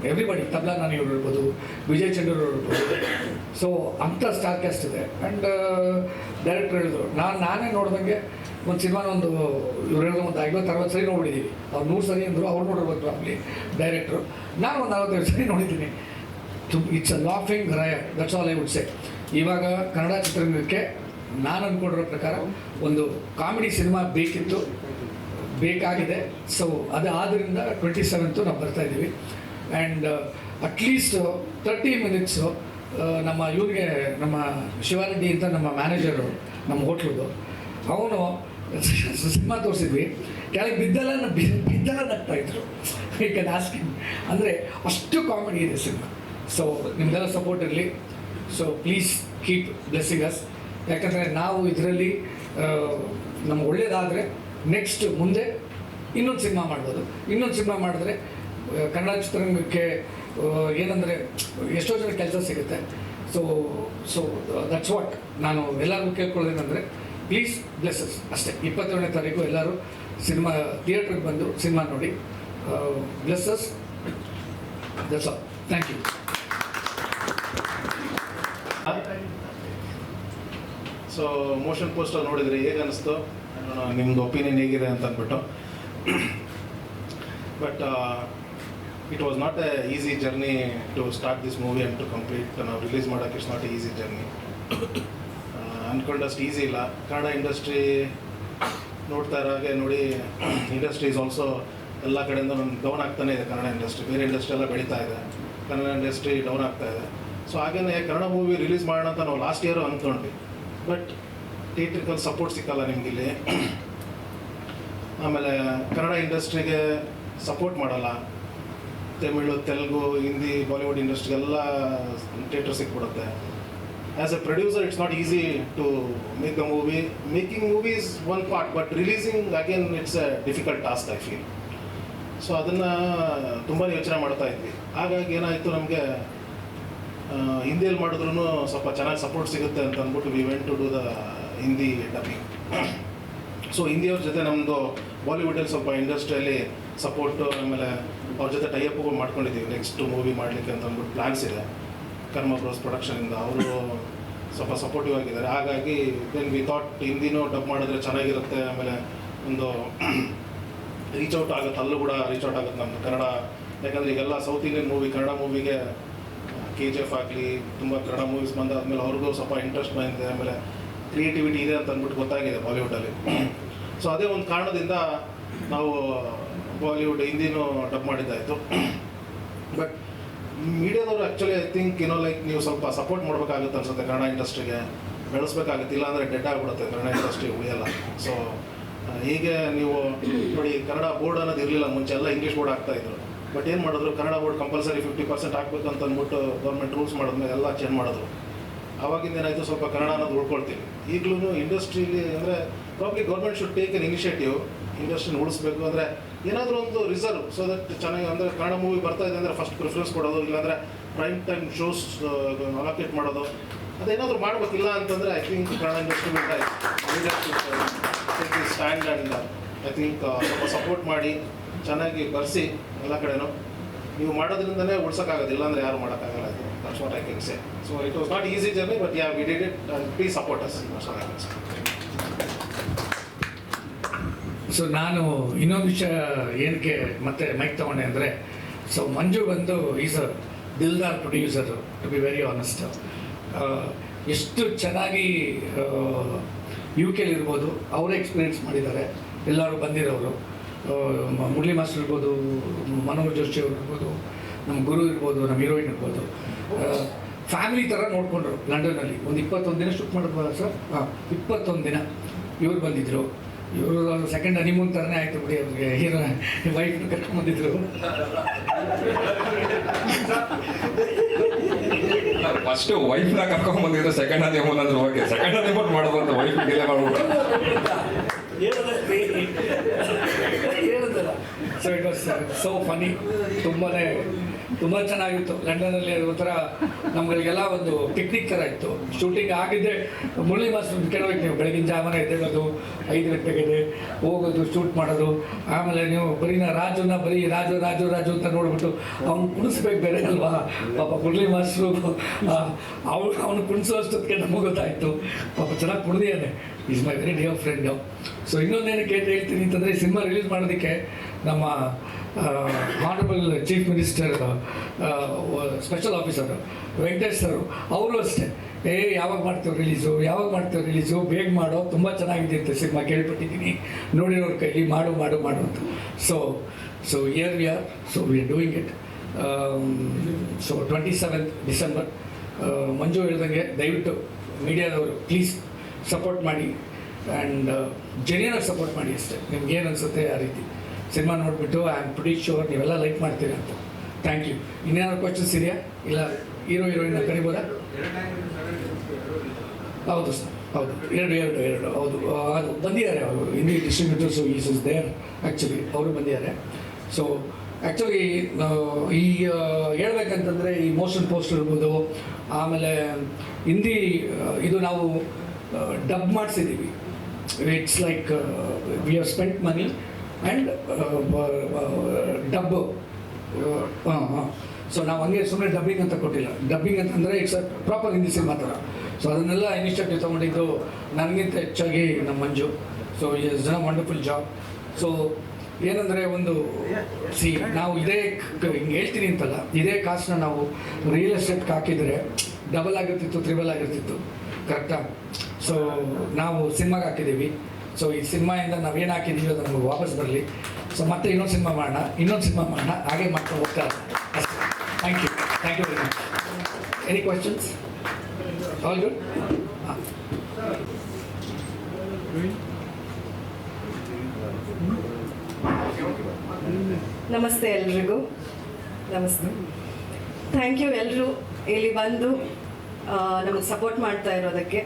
ಎವ್ರಿಬಡಿ ತಬ್ಲಾ ನಾನು ಇವ್ರು ಇರ್ಬೋದು, ವಿಜಯ್ ಚಂದ್ರ ಇರ್ಬೋದು. ಸೊ ಅಂಥ ಸ್ಟಾರ್ ಕ್ಯಾಸ್ಟ್ ಇದೆ. ಆ್ಯಂಡ್ ಡೈರೆಕ್ಟರ್ ಹೇಳಿದ್ರು, ನಾನೇ ನೋಡ್ದಂಗೆ ಒಂದು ಸಿನಿಮಾನ ಇವ್ರು ಹೇಳಿದ ಒಂದು 50-60 ಸರಿ ನೋಡಿದ್ದೀವಿ. ಅವ್ರು 100 ಸರಿ ಅಂದರು, ಅವ್ರು ನೋಡಿರ್ಬೋದು ಪ್ರಾಬ್ಲಿ ಡೈರೆಕ್ಟ್ರು. ನಾನು ಒಂದು 45 ಸರಿ ನೋಡಿದ್ದೀನಿ. It's a laughing riot, that's all I would say. ಇವಾಗ ಕನ್ನಡ ಚಿತ್ರರಂಗಕ್ಕೆ ನಾನು ಅಂದ್ಕೊಂಡಿರೋ ಪ್ರಕಾರ ಒಂದು ಕಾಮಿಡಿ ಸಿನಿಮಾ ಬೇಕಿತ್ತು, ಬೇಕಾಗಿದೆ. ಸೊ ಅದು ಆದ್ದರಿಂದ 27th ನಾವು ಬರ್ತಾಯಿದ್ದೀವಿ. ಆ್ಯಂಡ್ ಅಟ್ಲೀಸ್ಟ್ 30 ಮಿನಿಟ್ಸು ನಮ್ಮ ಇವ್ರಿಗೆ, ನಮ್ಮ ಶಿವಾರೆಡ್ಡಿ ಅಂತ ನಮ್ಮ ಮ್ಯಾನೇಜರು ನಮ್ಮ ಹೋಟ್ಲದು, ಅವನು ಸಿನಿಮಾ ತೋರಿಸಿದ್ವಿ, ಕೆಳಗೆ ಬಿದ್ದೆಲ್ಲ ನಗ್ತಾಯಿದ್ರು. ಈ ಕ್ಯಾನ್ ಆಸ್ಕ್ ಹಿಮ್. ಅಂದರೆ ಅಷ್ಟು ಕಾಮಿಡಿ ಇದೆ ಸಿನಿಮಾ. ಸೊ ನಿಮ್ದೆಲ್ಲ ಸಪೋರ್ಟ್ ಇರಲಿ. So please keep blessing us. ಯಾಕಂದರೆ ನಾವು ಇದರಲ್ಲಿ ನಮ್ಗೆ ಒಳ್ಳೇದಾದರೆ ನೆಕ್ಸ್ಟ್ ಮುಂದೆ ಇನ್ನೊಂದು ಸಿನಿಮಾ ಮಾಡ್ಬೋದು. ಇನ್ನೊಂದು ಸಿನಿಮಾ ಮಾಡಿದ್ರೆ ಕನ್ನಡ ಚಿತ್ರರಂಗಕ್ಕೆ ಏನಂದರೆ ಎಷ್ಟೋ ಜನ ಕೆಲಸ ಸಿಗುತ್ತೆ. ಸೊ ದಟ್ಸ್ ವಾಟ್ ನಾನು ಎಲ್ಲರಿಗೂ ಕೇಳ್ಕೊಳ್ಳೋದೇನೆಂದರೆ ಪ್ಲೀಸ್ ಬ್ಲೆಸ್ಸಸ್ ಅಷ್ಟೇ. 27ನೇ ತಾರೀಕು ಎಲ್ಲರೂ ಸಿನಿಮಾ ಥಿಯೇಟ್ರಿಗೆ ಬಂದು ಸಿನಿಮಾ ನೋಡಿ. Blesses. That's all. Thank you. So motion poster ನೋಡಿದ್ರಿ, ಹೇಗೆ ಅನ್ನಿಸ್ತು? ನಿಮ್ಮದು ಒಪಿನಿಯನ್ ಹೇಗಿದೆ ಅಂತ ಅಂದ್ಬಿಟ್ಟು. But it was not a easy journey to start this movie and to complete. ನಾವು ರಿಲೀಸ್ ಮಾಡೋಕ್ಕೆ it's not a easy journey. ಅಂದ್ಕೊಂಡಷ್ಟು ಈಸಿ ಇಲ್ಲ. ಕನ್ನಡ ಇಂಡಸ್ಟ್ರಿ ನೋಡ್ತಾ ಇರೋ ಹಾಗೆ ನೋಡಿ, ಇಂಡಸ್ಟ್ರಿ ಈಸ್ ಆಲ್ಸೋ ಎಲ್ಲ ಕಡೆಯಿಂದ ಡೌನ್ ಆಗ್ತಾನೆ ಇದೆ. ಕನ್ನಡ ಇಂಡಸ್ಟ್ರಿ, ಬೇರೆ ಇಂಡಸ್ಟ್ರಿ ಎಲ್ಲ ಬೆಳೀತಾ ಇದೆ, ಕನ್ನಡ ಇಂಡಸ್ಟ್ರಿ ಡೌನ್ ಆಗ್ತಾ ಇದೆ. ಸೊ ಹಾಗೆಯೇ ಕನ್ನಡ ಮೂವಿ ರಿಲೀಸ್ ಮಾಡೋಣ ಅಂತ ನಾವು ಲಾಸ್ಟ್ ಇಯರು ಅಂದ್ಕೊಂಡ್ವಿ. ಬಟ್ ಥಿಯೇಟ್ರಿಕಲ್ ಸಪೋರ್ಟ್ ಸಿಕ್ಕಲ್ಲ ನಿಮಗಿಲ್ಲಿ. ಆಮೇಲೆ ಕನ್ನಡ ಇಂಡಸ್ಟ್ರಿಗೆ ಸಪೋರ್ಟ್ ಮಾಡಲ್ಲ. ತಮಿಳು, ತೆಲುಗು, ಹಿಂದಿ, ಬಾಲಿವುಡ್ ಇಂಡಸ್ಟ್ರಿಗೆಲ್ಲ ಥಿಯೇಟ್ರ್ ಸಿಕ್ಬಿಡುತ್ತೆ. As a producer it's not easy to make the movie. Making movie is one part, but releasing again it's a difficult task I feel. So ಅದನ್ನು ತುಂಬ ಯೋಚನೆ ಮಾಡ್ತಾ ಇದ್ವಿ. ಹಾಗಾಗಿ ಏನಾಯಿತು, ನಮಗೆ ಹಿಂದಿಯಲ್ಲಿ ಮಾಡಿದ್ರೂ ಸ್ವಲ್ಪ ಚೆನ್ನಾಗಿ ಸಪೋರ್ಟ್ ಸಿಗುತ್ತೆ ಅಂತ ಅಂದ್ಬಿಟ್ಟು we went to do the Hindi dubbing. So ಹಿಂದಿಯವ್ರ ಜೊತೆ ನಮ್ಮದು ಬಾಲಿವುಡಲ್ಲಿ ಸ್ವಲ್ಪ ಇಂಡಸ್ಟ್ರಿಯಲ್ಲಿ ಸಪೋರ್ಟು, ಆಮೇಲೆ ಅವ್ರ ಜೊತೆ ಟೈಅಪ್ಗಳು ಮಾಡ್ಕೊಂಡಿದ್ದೀವಿ ನೆಕ್ಸ್ಟ್ ಮೂವಿ ಮಾಡಲಿಕ್ಕೆ ಅಂತ ಅಂದ್ಬಿಟ್ಟು ಪ್ಲ್ಯಾನ್ಸ್ ಇದೆ. ಕರ್ಮ ಬ್ರೋಸ್ ಪ್ರೊಡಕ್ಷನಿಂದ ಅವರು ಸ್ವಲ್ಪ ಸಪೋರ್ಟಿವ್ ಆಗಿದ್ದಾರೆ. ಹಾಗಾಗಿ ದೆನ್ ವಿ ಥಾಟ್ ಹಿಂದಿನೂ ಡಬ್ ಮಾಡಿದ್ರೆ ಚೆನ್ನಾಗಿರುತ್ತೆ. ಆಮೇಲೆ ಒಂದು ರೀಚ್ ಔಟ್ ಆಗುತ್ತೆ, ಅಲ್ಲೂ ಕೂಡ ರೀಚ್ ಔಟ್ ಆಗುತ್ತೆ ನಮ್ಮದು ಕನ್ನಡ. ಯಾಕಂದರೆ ಈಗೆಲ್ಲ ಸೌತ್ ಇಂಡಿಯನ್ ಮೂವಿ, ಕನ್ನಡ ಮೂವಿಗೆ KGF ಆಗಲಿ, ತುಂಬ ಕನ್ನಡ ಮೂವೀಸ್ ಬಂದಾದ್ಮೇಲೆ ಅವ್ರಿಗೂ ಸ್ವಲ್ಪ ಇಂಟ್ರೆಸ್ಟ್ ಬಂದಿದೆ. ಆಮೇಲೆ ಕ್ರಿಯೇಟಿವಿಟಿ ಇದೆ ಅಂತ ಅಂದ್ಬಿಟ್ಟು ಗೊತ್ತಾಗಿದೆ ಬಾಲಿವುಡಲ್ಲಿ. ಸೊ ಅದೇ ಒಂದು ಕಾರಣದಿಂದ ನಾವು ಬಾಲಿವುಡ್ ಹಿಂದಿನೂ ಡಬ್ ಮಾಡಿದ್ದಾಯಿತು. ಬಟ್ ಮೀಡಿಯಾದವರು ಆ್ಯಕ್ಚುಲಿ ಐ ಥಿಂಕ್ ಲೈಕ್ ನೀವು ಸ್ವಲ್ಪ ಸಪೋರ್ಟ್ ಮಾಡಬೇಕಾಗುತ್ತೆ ಅನ್ಸುತ್ತೆ ಕನ್ನಡ ಇಂಡಸ್ಟ್ರಿಗೆ, ಬೆಳೆಸ್ಬೇಕಾಗುತ್ತೆ. ಇಲ್ಲಾಂದರೆ ಡೆಡ್ ಆಗಿಬಿಡುತ್ತೆ, ಕನ್ನಡ ಇಂಡಸ್ಟ್ರಿ ಉಳಿಯಲ್ಲ. ಸೊ ಹೀಗೆ ನೀವು ನೋಡಿ, ಕನ್ನಡ ಬೋರ್ಡ್ ಅನ್ನೋದು ಇರಲಿಲ್ಲ ಮುಂಚೆ, ಎಲ್ಲ ಇಂಗ್ಲೀಷ್ ಬೋರ್ಡ್ ಆಗ್ತಾಯಿದ್ರು. ಬಟ್ ಏನು ಮಾಡಿದ್ರು, ಕನ್ನಡ ಬೋರ್ಡ್ ಕಂಪಲ್ಸರಿ 50% ಹಾಕ್ಬೇಕು ಅಂತ ಅಂದ್ಬಿಟ್ಟು ಗೌರ್ಮೆಂಟ್ ರೂಲ್ಸ್ ಮಾಡಿದ್ಮೇಲೆ ಎಲ್ಲ ಚೇಂಜ್ ಮಾಡಿದ್ರು. ಆವಾಗಿಂದ ಏನಾಯಿತು, ಸ್ವಲ್ಪ ಕನ್ನಡ ಅನ್ನೋದು ಉಳ್ಕೊಳ್ತೀವಿ. ಈಗಲೂ ಇಂಡಸ್ಟ್ರೀಲಿ ಅಂದರೆ probably government should take an initiative. ಇಂಡಸ್ಟ್ರಿನ ಉಳಿಸ್ಬೇಕು ಅಂದರೆ ಏನಾದರೂ ಒಂದು ರಿಸರ್ವ್, ಸೊ ದಟ್ ಚೆನ್ನಾಗಿ ಅಂದರೆ ಕನ್ನಡ ಮೂವಿ ಬರ್ತಾ ಇದೆ ಅಂದರೆ ಫಸ್ಟ್ ಪ್ರಿಫರೆನ್ಸ್ ಕೊಡೋದು, ಇಲ್ಲಾಂದರೆ ಪ್ರೈಮ್ ಟೈಮ್ ಶೋಸ್ ಅಲೋಕೇಟ್ ಮಾಡೋದು, ಅದೇನಾದರೂ ಮಾಡಬೇಕಿಲ್ಲ ಅಂತಂದರೆ I think Kannada industry stand and I think ಸ್ವಲ್ಪ ಸಪೋರ್ಟ್ ಮಾಡಿ ಚೆನ್ನಾಗಿ ಬರ್ಸಿ ಎಲ್ಲ ಕಡೆನೂ. ನೀವು ಮಾಡೋದ್ರಿಂದನೇ ಉಳ್ಸೋಕ್ಕಾಗೋದಿಲ್ಲ, ಅಂದರೆ ಯಾರು ಮಾಡೋಕ್ಕಾಗಲ್ಲ. ಇದು that's what I can say. So it was not easy journey, but yeah we did it and please support us. So ನಾನು ಇನ್ನೊಂದು ವಿಷಯ ಏನಕ್ಕೆ ಮತ್ತೆ ಮೈಕ್ ತೊಗೊಂಡೆ ಅಂದರೆ, ಸೊ ಮಂಜು ಬಂದು ಈಸ್ ಅ ದಿಲ್ದಾರ್ producer, to be very honest. ಎಷ್ಟು ಚೆನ್ನಾಗಿ UK ಇರ್ಬೋದು, ಅವರೇ ಎಕ್ಸ್ಪೀರಿಯೆನ್ಸ್ ಮಾಡಿದ್ದಾರೆ. ಎಲ್ಲರೂ ಬಂದಿರೋರು, ಮುರಳಿ ಮಾಸ್ಟರ್ ಇರ್ಬೋದು, ಮನೋಹರ್ ಜೋಶಿ ಅವರು ಇರ್ಬೋದು, ನಮ್ಮ ಗುರು ಇರ್ಬೋದು, ನಮ್ಮ ಹೀರೋಯಿನ್ ಇರ್ಬೋದು. ಫ್ಯಾಮಿಲಿ ಥರ ನೋಡಿಕೊಂಡ್ರು. ಲಂಡನ್ನಲ್ಲಿ ಒಂದು 21 ದಿನ ಶೂಟ್ ಮಾಡಿದ್ವಲ್ಲ ಸರ್? 21 ದಿನ ಇವ್ರು ಬಂದಿದ್ದರು. ಇವರು ಸೆಕೆಂಡ್ ಹನಿಮೂನ್ ಥರನೇ ಆಯಿತು ಬಿಡಿ ಅವ್ರಿಗೆ. ಹೀರೋ ವೈಫ್ನ ಕರ್ಕೊಂಡ್ಬಂದಿದ್ರು. ಫಸ್ಟ್ ವೈಫ್ನ ಕರ್ಕೊಂಡ್ ಬಂದಿದ್ದು, ಸೆಕೆಂಡ್ ಹನಿಮೂನ್ ಅಂದ್ರೆ ಓಕೆ, ಸೆಕೆಂಡ್ ಹನಿಮೂನ್ ಮಾಡೋದು ಅಂತ ವೈಫ್ ಡಿಲೇ ಮಾಡ್ಬಿಟ್ಟು ಹೇಳಿದಲ್ಲ. So it was so funny. ತುಂಬ ಚೆನ್ನಾಗಿತ್ತು. ಲಂಡನಲ್ಲಿ ಒಂಥರ ನಮ್ಗಳಿಗೆಲ್ಲ ಒಂದು ಪಿಕ್ನಿಕ್ ಥರ ಇತ್ತು. ಶೂಟಿಂಗ್ ಆಗಿದ್ದೆ ಮುರಳಿ ಮಾಸ್ಟರ್ ಕೇಳಬೇಕು, ನೀವು ಬೆಳಗಿನ ಜಾವನ ಎದ್ದೇಳೋದು 5 ಗಂಟೆಗೆ ಹೋಗೋದು ಶೂಟ್ ಮಾಡೋದು. ಆಮೇಲೆ ನೀವು ಬರೀ ರಾಜು ಅಂತ ನೋಡ್ಬಿಟ್ಟು ಅವ್ನು ಕುಣಿಸ್ಬೇಕು ಬೇರೆ ಅಲ್ವಾ. ಪಾಪ ಮುರಳಿ ಮಾಸ್ಟ್ರು ಅವ್ನು ಕುಣಿಸೋ ಅಷ್ಟೊತ್ತಿಗೆ ನಮಗೆ ಗೊತ್ತಾಯಿತು ಪಾಪ ಚೆನ್ನಾಗಿ ಕುಣಿದಿದ್ದಾನೆ. Is my very dear friend. So ಇನ್ನೊಂದೇನಕ್ಕೆ ಹೇಳ್ತೀನಿ ಅಂತಂದರೆ, ಸಿನಿಮಾ ರಿಲೀಸ್ ಮಾಡೋದಕ್ಕೆ ನಮ್ಮ honourable chief minister special officer Venkatesh sir ಅವರು ಅಷ್ಟೇ, ಯಾವಾಗ ಮಾಡ್ತೇವೆ ರಿಲೀಸು ಬೇಗ ಮಾಡೋ, ತುಂಬ ಚೆನ್ನಾಗಿದೆ ಅಂತ ಸಿನಿಮಾ ಕೇಳ್ಪಟ್ಟಿದ್ದೀನಿ, ನೋಡಿರೋರ ಕೈಲಿ ಮಾಡು ಅಂತ. So year we are doing it. So 27th December. Manju ಹೇಳ್ದಂಗೆ ದಯವಿಟ್ಟು ಮೀಡಿಯಾದವರು ಪ್ಲೀಸ್ ಸಪೋರ್ಟ್ ಮಾಡಿ, ಆ್ಯಂಡ್ ಜೆನ್ಯೂನಾಗಿ ಸಪೋರ್ಟ್ ಮಾಡಿ ಅಷ್ಟೇ. ನಿಮ್ಗೆ ಏನು ಅನಿಸುತ್ತೆ ಆ ರೀತಿ ಸಿನಿಮಾ ನೋಡಿಬಿಟ್ಟು ಐ ಆಮ್ ಪ್ರಿಟಿ ಶೋರ್ ನೀವೆಲ್ಲ ಲೈಕ್ ಮಾಡ್ತೀರಾ ಅಂತ. Thank you. ಇನ್ನೇನಾದ್ರು ಕ್ವಶನ್ಸ್ ಇದೆಯಾ? ಇಲ್ಲ ಹೀರೋಯಿನ್ನ ಕರಿಬೋದಾ? ಹೌದು ಸರ್, ಹೌದು, ಎರಡು ಹೌದು. ಅದು ಬಂದಿದ್ದಾರೆ ಅವರು, Hindi distributors is there actually, ಅವರು ಬಂದಿದ್ದಾರೆ. ಸೊ ಆ್ಯಕ್ಚುಲಿ ಈ ಹೇಳ್ಬೇಕಂತಂದರೆ ಈ ಮೋಷನ್ ಪೋಸ್ಟರ್ ಇರ್ಬೋದು, ಆಮೇಲೆ ಹಿಂದಿ ಇದು ನಾವು ಡಬ್ ಮಾಡಿಸಿದ್ದೀವಿ. It's like we have spent money and dub. So ನಾವು ಹಂಗೆ ಸುಮ್ಮನೆ ಡಬ್ಬಿಂಗ್ ಅಂತ ಕೊಟ್ಟಿಲ್ಲ. ಡಬ್ಬಿಂಗ್ ಅಂತಂದರೆ it's a proper Hindi cinema ಥರ. ಸೊ ಅದನ್ನೆಲ್ಲ ಇನಿಷಿಯೇಟಿವ್ ತೊಗೊಂಡಿದ್ದು ನನಗಿಂತ ಹೆಚ್ಚಾಗಿ ನಮ್ಮ Manju. So is done a wonderful job. So ಏನಂದರೆ ಒಂದು ನಾವು ಹಿಂಗೆ ಹೇಳ್ತೀನಿ ಅಂತಲ್ಲ, ಇದೇ ಕಾಸನ್ನ ನಾವು ರಿಯಲ್ ಎಸ್ಟೇಟ್ಗೆ ಹಾಕಿದರೆ ಡಬಲ್ ಆಗಿರ್ತಿತ್ತು, ತ್ರಿಬಲ್ ಆಗಿರ್ತಿತ್ತು. ಕರೆಕ್ಟಾ? ಸೊ ನಾವು ಸಿನಿಮಾಗೆ ಹಾಕಿದ್ದೀವಿ. ಸೊ ಈ ಸಿನಿಮಾಯಿಂದ ನಾವೇನು ಹಾಕಿದ್ದೀವಿ ಅದು ನಮಗೆ ವಾಪಸ್ ಬರಲಿ. ಸೊ ಮತ್ತೆ ಇನ್ನೊಂದು ಸಿನಿಮಾ ಮಾಡೋಣ, ಹಾಗೆ ಮಾಡ್ಕೊಂಡು ಹೋಗ್ತಾ ಇರ್ತಾರೆ ಅಷ್ಟೇ. Thank you very much. Any questions? All good? ಹಾಂ. ನಮಸ್ತೆ ಎಲ್ರಿಗೂ. ನಮಸ್ತೆ. ಥ್ಯಾಂಕ್ ಯು ಎಲ್ಲರೂ ಇಲ್ಲಿ ಬಂದು ನಮಗೆ ಸಪೋರ್ಟ್ ಮಾಡ್ತಾ ಇರೋದಕ್ಕೆ.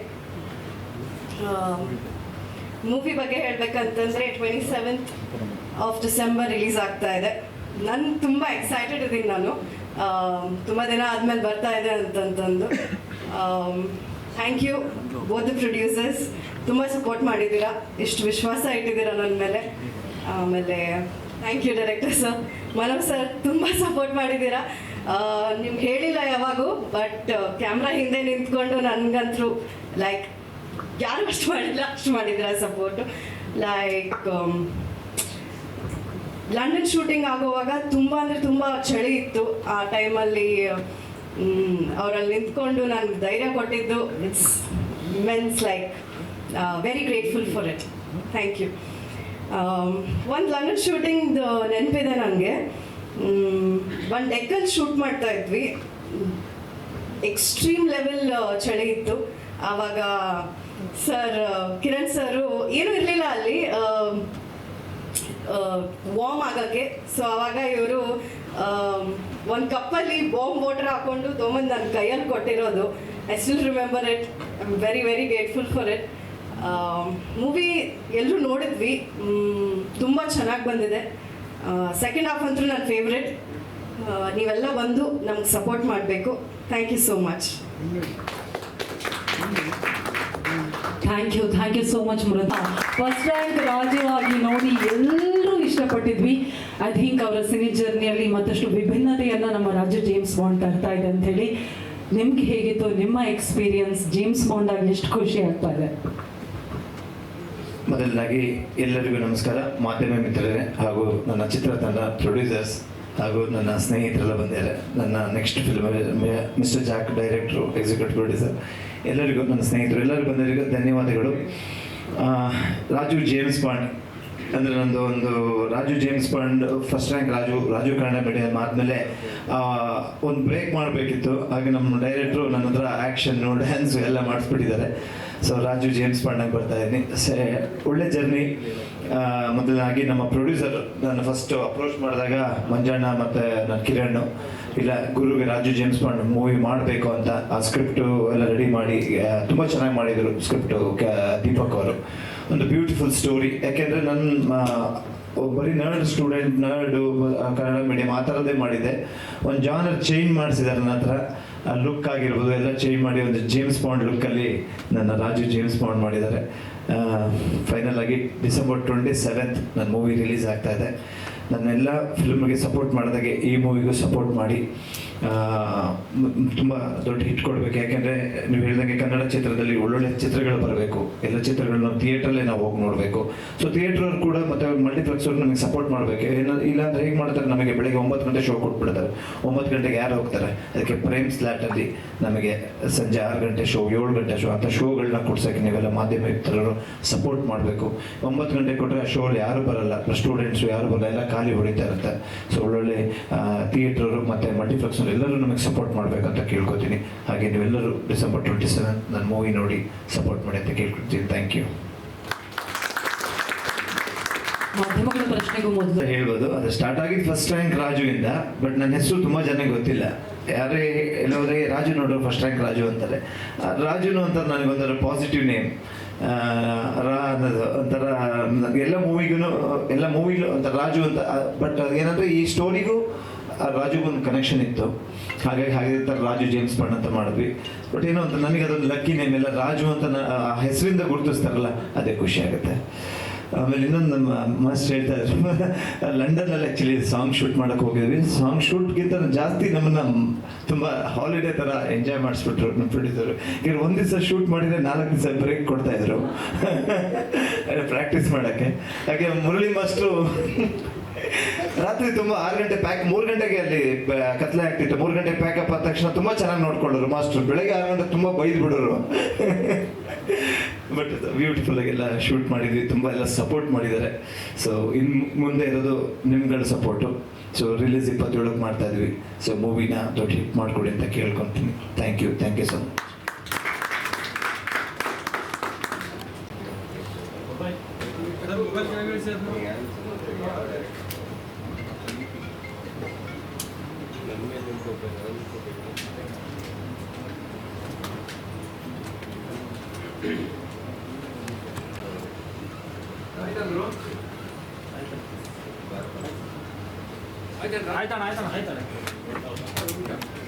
ಮೂವಿ ಬಗ್ಗೆ ಹೇಳಬೇಕಂತಂದರೆ 27th ಡಿಸೆಂಬರ್ ರಿಲೀಸ್ ಆಗ್ತಾ ಇದೆ. ನಾನು ತುಂಬ ಎಕ್ಸೈಟೆಡ್ ಇದ್ದೀನಿ. ನಾನು ತುಂಬ ದಿನ ಆದಮೇಲೆ ಬರ್ತಾ ಇದೆ ಅಂತಂತಂದು. Thank you both the producers, ತುಂಬ ಸಪೋರ್ಟ್ ಮಾಡಿದ್ದೀರಾ, ಇಷ್ಟು ವಿಶ್ವಾಸ ಇಟ್ಟಿದ್ದೀರಾ ನನ್ನ ಮೇಲೆ. ಆಮೇಲೆ thank you director sir, Manoj sir, ತುಂಬ ಸಪೋರ್ಟ್ ಮಾಡಿದ್ದೀರಾ. ನಿಮ್ಗೆ ಹೇಳಿಲ್ಲ ಯಾವಾಗೂ, ಬಟ್ ಕ್ಯಾಮ್ರಾ ಹಿಂದೆ ನಿಂತ್ಕೊಂಡು ನನಗಂತೂ ಲೈಕ್ ಯಾರು ಅಷ್ಟು ಮಾಡಿದ್ದೀರಾ ಸಪೋರ್ಟು. ಲೈಕ್ ಲಂಡನ್ ಶೂಟಿಂಗ್ ಆಗುವಾಗ ತುಂಬ ಅಂದರೆ ತುಂಬ ಚಳಿ ಇತ್ತು. ಆ ಟೈಮಲ್ಲಿ ಅವರಲ್ಲಿ ನಿಂತ್ಕೊಂಡು ನನಗೆ ಧೈರ್ಯ ಕೊಟ್ಟಿದ್ದು, it's means like very grateful for it. Thank you. ಒಂದು ಲಂಡನ್ ಶೂಟಿಂಗ್ ನೆನಪಿದೆ ನನಗೆ. ಒಂದು ಡೆಕ್ಕಲ್ಲಿ ಶೂಟ್ ಮಾಡ್ತಾ ಇದ್ವಿ. ಎಕ್ಸ್ಟ್ರೀಮ್ ಲೆವೆಲ್ ಚಳಿ ಇತ್ತು. ಆವಾಗ ಸರ್, ಕಿರಣ್ ಸರು ಏನೂ ಇರಲಿಲ್ಲ ಅಲ್ಲಿ ವಾರ್ಮ್ ಆಗೋಕ್ಕೆ. ಸೊ ಆವಾಗ ಇವರು ಒಂದು ಕಪ್ಪಲ್ಲಿ ಬಾಂಬ್ ವಾಟರ್ ಹಾಕ್ಕೊಂಡು ತೊಗೊಂಬಂದು ನನ್ನ ಕೈಯಲ್ಲಿ ಕೊಟ್ಟಿರೋದು. I still remember it. I am very very grateful for it. Movie ಎಲ್ಲರೂ ನೋಡಿದ್ವಿ, ತುಂಬ ಚೆನ್ನಾಗಿ ಬಂದಿದೆ. ಸೆಕೆಂಡ್ ಹಾಫ್ ಅಂತೂ ನನ್ನ ಫೇವ್ರೆಟ್. ನೀವೆಲ್ಲ ಬಂದು ನಮ್ಗೆ ಸಪೋರ್ಟ್ ಮಾಡಬೇಕು. Thank you so much. Thank you so much ಮೃತ. ಫಸ್ಟ್ ರ್ಯಾಂಕ್ ರಾಜು ಆಗಿ ನೋಡಿ ಎಲ್ಲರೂ ಇಷ್ಟಪಟ್ಟಿದ್ವಿ. ಐ ಥಿಂಕ್ ಅವರ ಸಿನಿ ಜರ್ನಿಯಲ್ಲಿ ಮತ್ತಷ್ಟು ವಿಭಿನ್ನತೆಯನ್ನು ನಮ್ಮ ರಾಜು ಜೇಮ್ಸ್ ಬಾಂಡ್ ತರ್ತಾ ಇದೆ ಅಂತ ಹೇಳಿ. ನಿಮ್ಗೆ ಹೇಗಿತ್ತು ನಿಮ್ಮ ಎಕ್ಸ್ಪೀರಿಯನ್ಸ್? ಜೇಮ್ಸ್ ಬಾಂಡ್ ಆಗಿ ಎಷ್ಟು ಖುಷಿ ಆಗ್ತಾ ಇದೆ? ಮೊದಲನಾಗಿ ಎಲ್ಲರಿಗೂ ನಮಸ್ಕಾರ, ಮಾಧ್ಯಮ ಮಿತ್ರರೇ ಹಾಗೂ ನನ್ನ ಚಿತ್ರತಂಡ, ಪ್ರೊಡ್ಯೂಸರ್ಸ್ ಹಾಗೂ ನನ್ನ ಸ್ನೇಹಿತರೆಲ್ಲ ಬಂದಿದ್ದಾರೆ. ನನ್ನ ನೆಕ್ಸ್ಟ್ ಫಿಲ್ಮ್ ಮಿಸ್ಟರ್ ಜಾಕ್ ಡೈರೆಕ್ಟ್ರು, ಎಕ್ಸಿಕ್ಯೂಟಿವ್ ಪ್ರೊಡ್ಯೂಸರ್, ಎಲ್ಲರಿಗೂ ನನ್ನ ಸ್ನೇಹಿತರು ಎಲ್ಲರಿಗೂ ಬಂದವರಿಗೂ ಧನ್ಯವಾದಗಳು. ರಾಜು ಜೇಮ್ಸ್ ಬಾಂಡ್ ಅಂದರೆ ನಂದು ಒಂದು Raju James bond first rank Raju Kannada medium ಆದಮೇಲೆ ಒಂದು ಬ್ರೇಕ್ ಮಾಡಬೇಕಿತ್ತು. ಹಾಗೆ ನಮ್ಮ ಡೈರೆಕ್ಟ್ರು ನನ್ನ ಹತ್ರ ಆ್ಯಕ್ಷನ್ನು, ಡ್ಯಾನ್ಸು ಎಲ್ಲ ಮಾಡಿಸ್ಬಿಟ್ಟಿದ್ದಾರೆ. ಸೊ ರಾಜು ಜೇಮ್ಸ್ ಬಾಂಡಾಗಿ ಬರ್ತಾ ಇದ್ದೀನಿ. ಒಳ್ಳೆ ಜರ್ನಿ. ಮೊದಲಾಗಿ ನಮ್ಮ ಪ್ರೊಡ್ಯೂಸರ್ ನಾನು ಫಸ್ಟ್ ಅಪ್ರೋಚ್ ಮಾಡಿದಾಗ ಮಂಜಣ್ಣ ಮತ್ತು ನನ್ನ ಕಿರಣ್, ಇಲ್ಲ ಗುರುಗೆ ರಾಜು ಜೇಮ್ಸ್ ಬಾಂಡ್ ಮೂವಿ ಮಾಡಬೇಕು ಅಂತ ಆ ಸ್ಕ್ರಿಪ್ಟು ಎಲ್ಲ ರೆಡಿ ಮಾಡಿ ತುಂಬ ಚೆನ್ನಾಗಿ ಮಾಡಿದರು ಸ್ಕ್ರಿಪ್ಟು. ದೀಪಕ್ ಅವರು ಒಂದು ಬ್ಯೂಟಿಫುಲ್ ಸ್ಟೋರಿ. ಯಾಕೆಂದರೆ ನನ್ನ ಬರೀ ನರ್ಡು ಕನ್ನಡ ಮೀಡಿಯಂ ಆ ಥರದ್ದೇ ಮಾಡಿದ್ದೆ. ಒಂದು ಜಾನರ್ ಚೇಂಜ್ ಮಾಡಿಸಿದ್ದಾರೆ ನನ್ನ ಹತ್ರ, ಲುಕ್ ಆಗಿರ್ಬೋದು ಎಲ್ಲ ಚೇಂಜ್ ಮಾಡಿ ಒಂದು ಜೇಮ್ಸ್ ಬಾಂಡ್ ಲುಕ್ಕಲ್ಲಿ ನನ್ನ ರಾಜು ಜೇಮ್ಸ್ ಬಾಂಡ್ ಮಾಡಿದ್ದಾರೆ. ಫೈನಲ್ ಆಗಿ December 27th ನನ್ನ ಮೂವಿ ರಿಲೀಸ್ ಆಗ್ತಾ ಇದೆ. ನನ್ನೆಲ್ಲ ಫಿಲ್ಮ್ಗೆ ಸಪೋರ್ಟ್ ಮಾಡಿದಾಗೆ ಈ ಮೂವಿಗೂ ಸಪೋರ್ಟ್ ಮಾಡಿ ತುಂಬ ದೊಡ್ಡ ಹಿಟ್ ಕೊಡಬೇಕು. ಯಾಕೆಂದರೆ ನೀವು ಹೇಳಿದಂಗೆ ಕನ್ನಡ ಚಿತ್ರದಲ್ಲಿ ಒಳ್ಳೊಳ್ಳೆ ಚಿತ್ರಗಳು ಬರಬೇಕು. ಎಲ್ಲ ಚಿತ್ರಗಳು ನಾವು ಥಿಯೇಟ್ರಲ್ಲೇ ನಾವು ಹೋಗಿ ನೋಡಬೇಕು. ಸೊ ಥಿಯೇಟ್ರವ್ರು ಕೂಡ ಮತ್ತು ಮಲ್ಟಿಪ್ಲೆಕ್ಸ್ ಅವ್ರು ನಮಗೆ ಸಪೋರ್ಟ್ ಮಾಡಬೇಕು. ಇಲ್ಲಾಂದ್ರೆ ಹೇಗೆ ಮಾಡ್ತಾರೆ, ನಮಗೆ ಬೆಳಗ್ಗೆ 9 ಗಂಟೆ ಶೋ ಕೊಟ್ಬಿಡ್ತಾರೆ. 9 ಗಂಟೆಗೆ ಯಾರು ಹೋಗ್ತಾರೆ? ಅದಕ್ಕೆ ಪ್ರೈಮ್ ಸ್ಲಾಟಲ್ಲಿ ನಮಗೆ ಸಂಜೆ 6 ಗಂಟೆ ಶೋ, 7 ಗಂಟೆ ಶೋ ಅಂಥ ಶೋಗಳನ್ನ ಕೊಡ್ಸೋಕ್ಕೆ ನೀವೆಲ್ಲ ಮಾಧ್ಯಮ ಮಿತ್ರರು ಸಪೋರ್ಟ್ ಮಾಡಬೇಕು. 9 ಗಂಟೆ ಕೊಟ್ಟರೆ ಆ ಶೋಲ್ಲಿ ಯಾರು ಬರಲ್ಲ, ಸ್ಟೂಡೆಂಟ್ಸು ಯಾರು ಬರಲ್ಲ, ಎಲ್ಲ ಖಾಲಿ ಹೊಡಿತಾ ಇರುತ್ತೆ. ಸೊ ಒಳ್ಳೊಳ್ಳೆ ಥಿಯೇಟ್ರರು ಮತ್ತು ಮಲ್ಟಿಪ್ಲೆಕ್ಸ್ ಎಲ್ಲರೂ ನಮಗೆ ಸಪೋರ್ಟ್ ಮಾಡಬೇಕಂತ ಕೇಳ್ಕೊತೀನಿ. ಹಾಗೆ ನೀವೆಲ್ಲರೂ December 27 ನನ್ನ ಮೂವಿ ನೋಡಿ ಸಪೋರ್ಟ್ ಮಾಡಿ ಅಂತ ಕೇಳ್ಕೊಳ್ತೀನಿ. Thank you. ಮಾಧ್ಯಮಗಳ ಪ್ರಶ್ನೆಗೂ ಮೊದಲು ಹೇಳ್ಬೋದು, ಅದು ಸ್ಟಾರ್ಟ್ ಆಗಿದ್ದು ಫಸ್ಟ್ ರ್ಯಾಂಕ್ ರಾಜುವಿಂದ. ಬಟ್ ನನ್ನ ಹೆಸರು ತುಂಬ ಜನಕ್ಕೆ ಗೊತ್ತಿಲ್ಲ. ಯಾರೇ ಎಲ್ಲವರೇ ರಾಜು ನೋಡೋರು ಫಸ್ಟ್ ರ್ಯಾಂಕ್ ರಾಜು ಅಂತಾರೆ. ರಾಜುನು ಅಂತ ನನಗೊಂಥರ ಪಾಸಿಟಿವ್ ನೇಮ್. ಅನ್ನೋದು ಒಂಥರ ಎಲ್ಲ ಮೂವಿಗೂ ಒಂಥರ ರಾಜು ಅಂತ. ಬಟ್ ಏನಂದರೆ ಈ ಸ್ಟೋರಿಗೂ ರಾಜುಗೊಂದು ಕನೆಕ್ಷನ್ ಇತ್ತು. ಹಾಗೆ ಥರ ರಾಜು ಜೇಮ್ಸ್ ಬಾಂಡ್ ಅಂತ ಮಾಡಿದ್ವಿ. ಬಟ್ ಏನೋ ಅಂತ ನನಗೆ ಅದೊಂದು ಲಕ್ಕಿ ನೇಮ್. ಎಲ್ಲ ರಾಜು ಅಂತ ಆ ಹೆಸರಿಂದ ಗುರುತಿಸ್ತಾರಲ್ಲ, ಅದೇ ಖುಷಿ ಆಗುತ್ತೆ. ಆಮೇಲೆ ಇನ್ನೊಂದು ನಮ್ಮ ಮಾಸ್ಟರ್ ಹೇಳ್ತಾ ಇದ್ರು, ಲಂಡನ್ನಲ್ಲಿ ಆ್ಯಕ್ಚುಲಿ ಸಾಂಗ್ ಶೂಟ್ ಮಾಡೋಕ್ಕೆ ಹೋಗಿದ್ವಿ. ಸಾಂಗ್ ಶೂಟ್ಗಿಂತ ಜಾಸ್ತಿ ನಮ್ಮನ್ನು ತುಂಬ ಹಾಲಿಡೇ ಥರ ಎಂಜಾಯ್ ಮಾಡಿಸ್ಬಿಟ್ರು ನಮ್ಮ ಪ್ರೊಡ್ಯೂಸರು. ಈಗ ಒಂದು ದಿವಸ ಶೂಟ್ ಮಾಡಿದರೆ 4 ದಿವಸ ಬ್ರೇಕ್ ಕೊಡ್ತಾಯಿದ್ರು ಪ್ರಾಕ್ಟೀಸ್ ಮಾಡೋಕ್ಕೆ. ಹಾಗೆ ಮುರಳಿ ಮಾಸ್ಟ್ರು ರಾತ್ರಿ ತುಂಬ 6 ಗಂಟೆ ಪ್ಯಾಕ್, 3 ಗಂಟೆಗೆ ಅಲ್ಲಿ ಕತ್ಲೆ ಆಗ್ತಿತ್ತು. 3 ಗಂಟೆ ಪ್ಯಾಕಪ್ ಆದ ತಕ್ಷಣ ತುಂಬ ಚೆನ್ನಾಗಿ ನೋಡ್ಕೊಳ್ಳೋರು ಮಾಸ್ಟ್ರು. ಬೆಳಗ್ಗೆ 6 ಗಂಟೆ ತುಂಬ ಬೈದು ಬಿಡೋರು. ಬಟ್ ಬ್ಯೂಟಿಫುಲ್ ಆಗೆಲ್ಲ ಶೂಟ್ ಮಾಡಿದ್ವಿ. ತುಂಬ ಎಲ್ಲ ಸಪೋರ್ಟ್ ಮಾಡಿದ್ದಾರೆ. ಸೊ ಇನ್ನು ಮುಂದೆ ಇರೋದು ನಿಮ್ಗಳ ಸಪೋರ್ಟು. ಸೊ ರಿಲೀಸ್ 27ಕ್ಕೆ ಮಾಡ್ತಾ ಇದ್ವಿ. ಸೊ ಮೂವಿನ ದೊಡ್ಡ ಹಿಟ್ ಮಾಡಿಕೊಡಿ ಅಂತ ಕೇಳ್ಕೊತೀನಿ. Thank you so much. ಆಯ್ತಣ್ಣ